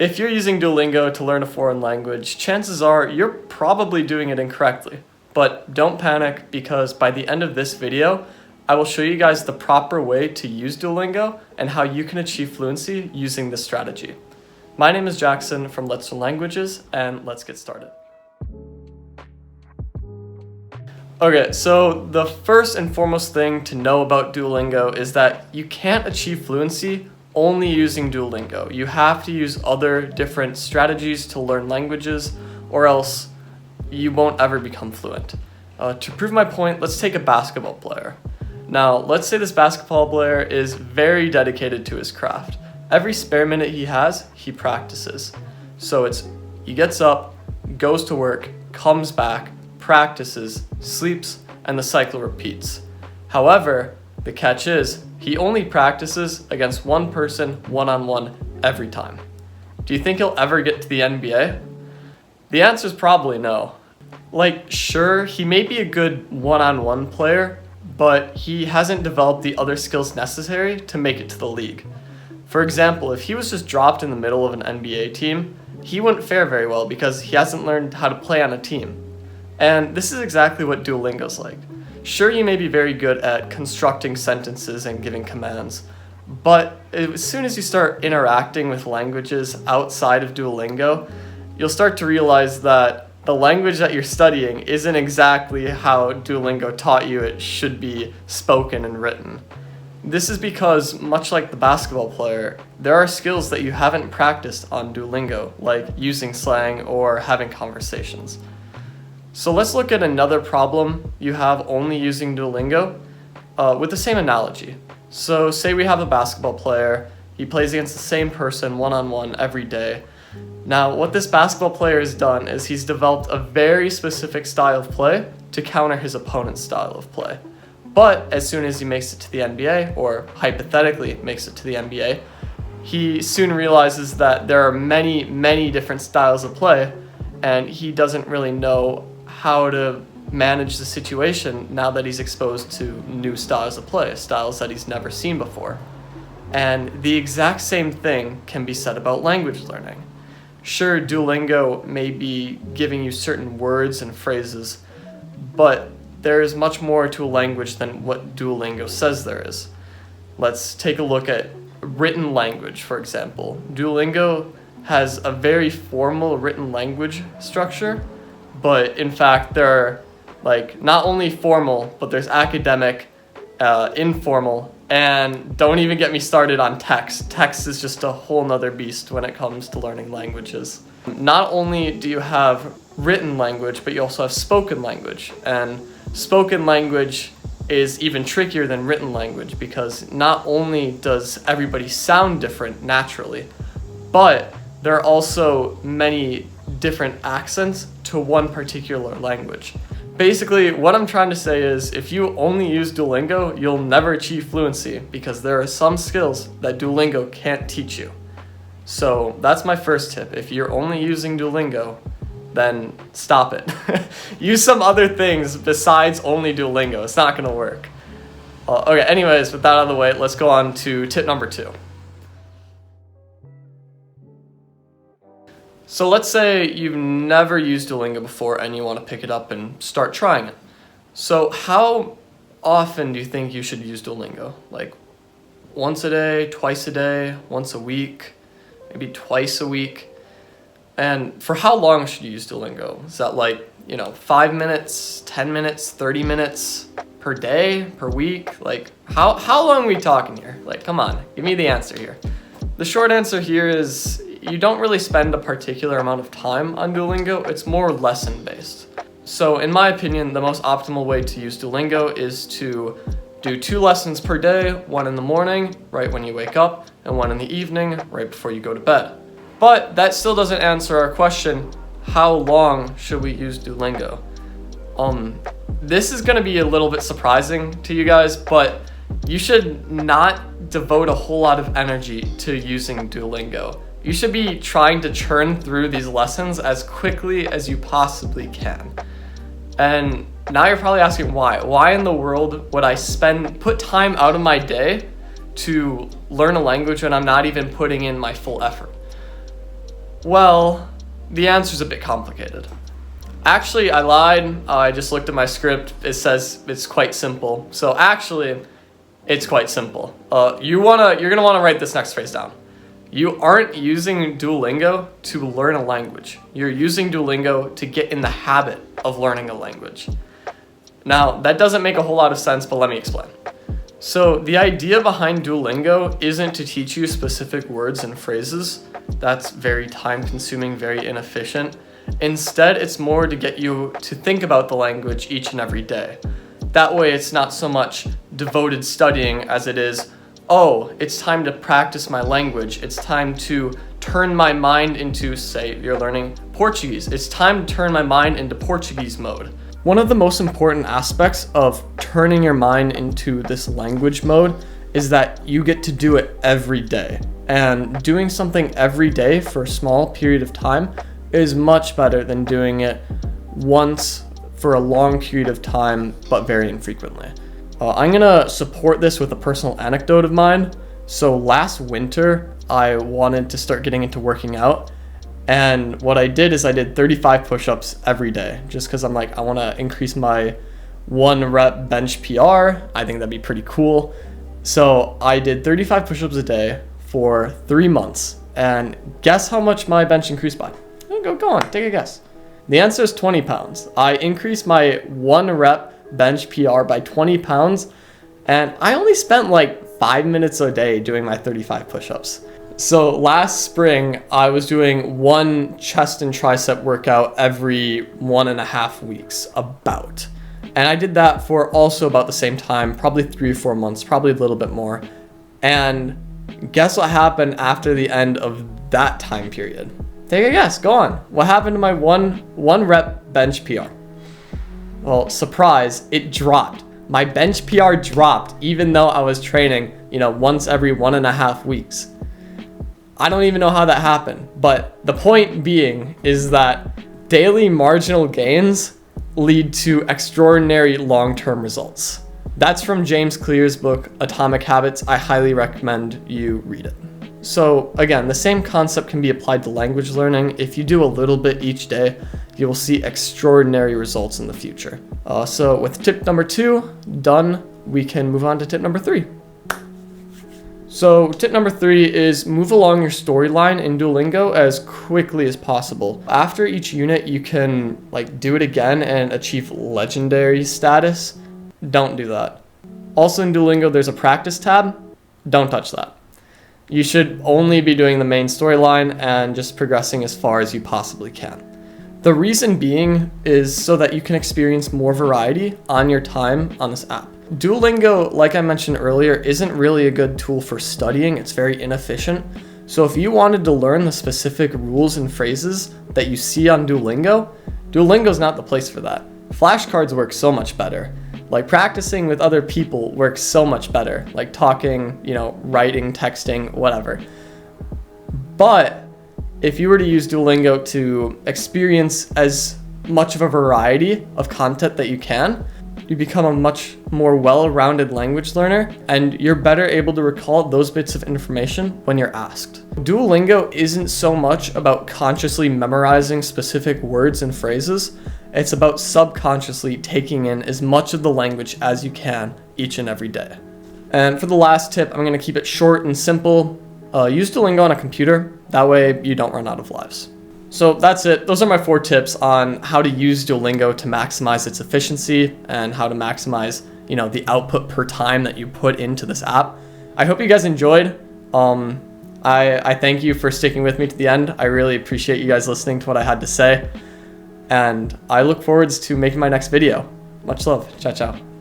If you're using Duolingo to learn a foreign language, chances are you're probably doing it incorrectly. But don't panic, because by the end of this video, I will show you guys the proper way to use Duolingo and how you can achieve fluency using this strategy. My name is Jackson from Let's Learn Languages, and let's get started. Okay, so the first and foremost thing to know about Duolingo is that you can't achieve fluency only using Duolingo. You have to use other different strategies to learn languages, or else you won't ever become fluent. To prove my point, let's take a basketball player. Now, let's say this basketball player is very dedicated to his craft. Every spare minute he has, he practices. So he gets up, goes to work, comes back, practices, sleeps, and the cycle repeats. However, the catch is, he only practices against one person, one-on-one, every time. Do you think he'll ever get to the NBA? The answer is probably no. Sure, he may be a good one-on-one player, but he hasn't developed the other skills necessary to make it to the league. For example, if he was just dropped in the middle of an NBA team, he wouldn't fare very well because he hasn't learned how to play on a team. And this is exactly what Duolingo's like. Sure, you may be very good at constructing sentences and giving commands, but as soon as you start interacting with languages outside of Duolingo, you'll start to realize that the language that you're studying isn't exactly how Duolingo taught you it should be spoken and written. This is because, much like the basketball player, there are skills that you haven't practiced on Duolingo, like using slang or having conversations. So let's look at another problem you have only using Duolingo with the same analogy. So say we have a basketball player, he plays against the same person one-on-one every day. Now, what this basketball player has done is he's developed a very specific style of play to counter his opponent's style of play. But as soon as he makes it to the NBA, or hypothetically makes it to the NBA, he soon realizes that there are many, many different styles of play, and he doesn't really know how to manage the situation now that he's exposed to new styles of play, styles that he's never seen before. And the exact same thing can be said about language learning. Sure, Duolingo may be giving you certain words and phrases, but there is much more to a language than what Duolingo says there is. Let's take a look at written language, for example. Duolingo has a very formal written language structure, but in fact there are not only formal, but there's academic, informal, and don't even get me started on text. Text is just a whole nother beast when it comes to learning languages. Not only do you have written language, but you also have spoken language, and spoken language is even trickier than written language because not only does everybody sound different naturally, but there are also many different accents to one particular language. Basically, what I'm trying to say is if you only use Duolingo, you'll never achieve fluency because there are some skills that Duolingo can't teach you. So that's my first tip. If you're only using Duolingo, then stop it. Use some other things besides only Duolingo. It's not going to work. Okay, anyways, with that out of the way, let's go on to tip number 2. So let's say you've never used Duolingo before and you want to pick it up and start trying it. So how often do you think you should use Duolingo? Once a day, twice a day, once a week, maybe twice a week? And for how long should you use Duolingo? Is that 5 minutes, 10 minutes, 30 minutes per day, per week? How long are we talking here? Come on, give me the answer here. The short answer here is you don't really spend a particular amount of time on Duolingo. It's more lesson-based. So in my opinion, the most optimal way to use Duolingo is to do 2 lessons per day, one in the morning, right when you wake up, and one in the evening, right before you go to bed. But that still doesn't answer our question, how long should we use Duolingo? This is going to be a little bit surprising to you guys, but you should not devote a whole lot of energy to using Duolingo. You should be trying to churn through these lessons as quickly as you possibly can. And now you're probably asking why. Why in the world would I put time out of my day to learn a language when I'm not even putting in my full effort? Well, the answer's a bit complicated. Actually, I lied. I just looked at my script. It says it's quite simple. So actually, it's quite simple. You're gonna wanna write this next phrase down. You aren't using Duolingo to learn a language. You're using Duolingo to get in the habit of learning a language. Now, that doesn't make a whole lot of sense, but let me explain. So the idea behind Duolingo isn't to teach you specific words and phrases. That's very time-consuming, very inefficient. Instead, it's more to get you to think about the language each and every day. That way, it's not so much devoted studying as it is, oh, it's time to practice my language. It's time to turn my mind into, say, you're learning Portuguese. It's time to turn my mind into Portuguese mode. One of the most important aspects of turning your mind into this language mode is that you get to do it every day. And doing something every day for a small period of time is much better than doing it once for a long period of time, but very infrequently. I'm gonna support this with a personal anecdote of mine. So last winter, I wanted to start getting into working out. And what I did is I did 35 push-ups every day, just because I'm like, I want to increase my 1 rep bench PR. I think that'd be pretty cool. So I did 35 push-ups a day for 3 months. And guess how much my bench increased by? Go on, take a guess. The answer is 20 pounds. I increased my 1 rep bench PR by 20 pounds. And I only spent like 5 minutes a day doing my 35 push-ups. So last spring, I was doing 1 chest and tricep workout every 1.5 weeks, about. And I did that for also about the same time, probably 3 or 4 months, probably a little bit more. And guess what happened after the end of that time period? Take a guess, go on. What happened to my one rep bench PR? Well, surprise, it dropped. My bench PR dropped even though I was training, once every 1.5 weeks. I don't even know how that happened, but the point being is that daily marginal gains lead to extraordinary long-term results. That's from James Clear's book, Atomic Habits. I highly recommend you read it. So again, the same concept can be applied to language learning. If you do a little bit each day, you will see extraordinary results in the future. So with tip number 2 done, we can move on to tip number 3. So tip number 3 is move along your storyline in Duolingo as quickly as possible. After each unit, you can do it again and achieve legendary status. Don't do that. Also in Duolingo, there's a practice tab. Don't touch that. You should only be doing the main storyline and just progressing as far as you possibly can. The reason being is so that you can experience more variety on your time on this app. Duolingo, like I mentioned earlier, isn't really a good tool for studying. It's very inefficient. So if you wanted to learn the specific rules and phrases that you see on Duolingo, Duolingo's not the place for that. Flashcards work so much better. Practicing with other people works so much better. Talking, writing, texting, whatever. But if you were to use Duolingo to experience as much of a variety of content that you can, you become a much more well-rounded language learner, and you're better able to recall those bits of information when you're asked. Duolingo isn't so much about consciously memorizing specific words and phrases. It's about subconsciously taking in as much of the language as you can each and every day. And for the last tip, I'm going to keep it short and simple. Use Duolingo on a computer. That way you don't run out of lives. So that's it. Those are my 4 tips on how to use Duolingo to maximize its efficiency and how to maximize, the output per time that you put into this app. I hope you guys enjoyed. I thank you for sticking with me to the end. I really appreciate you guys listening to what I had to say. And I look forward to making my next video. Much love. Ciao, ciao.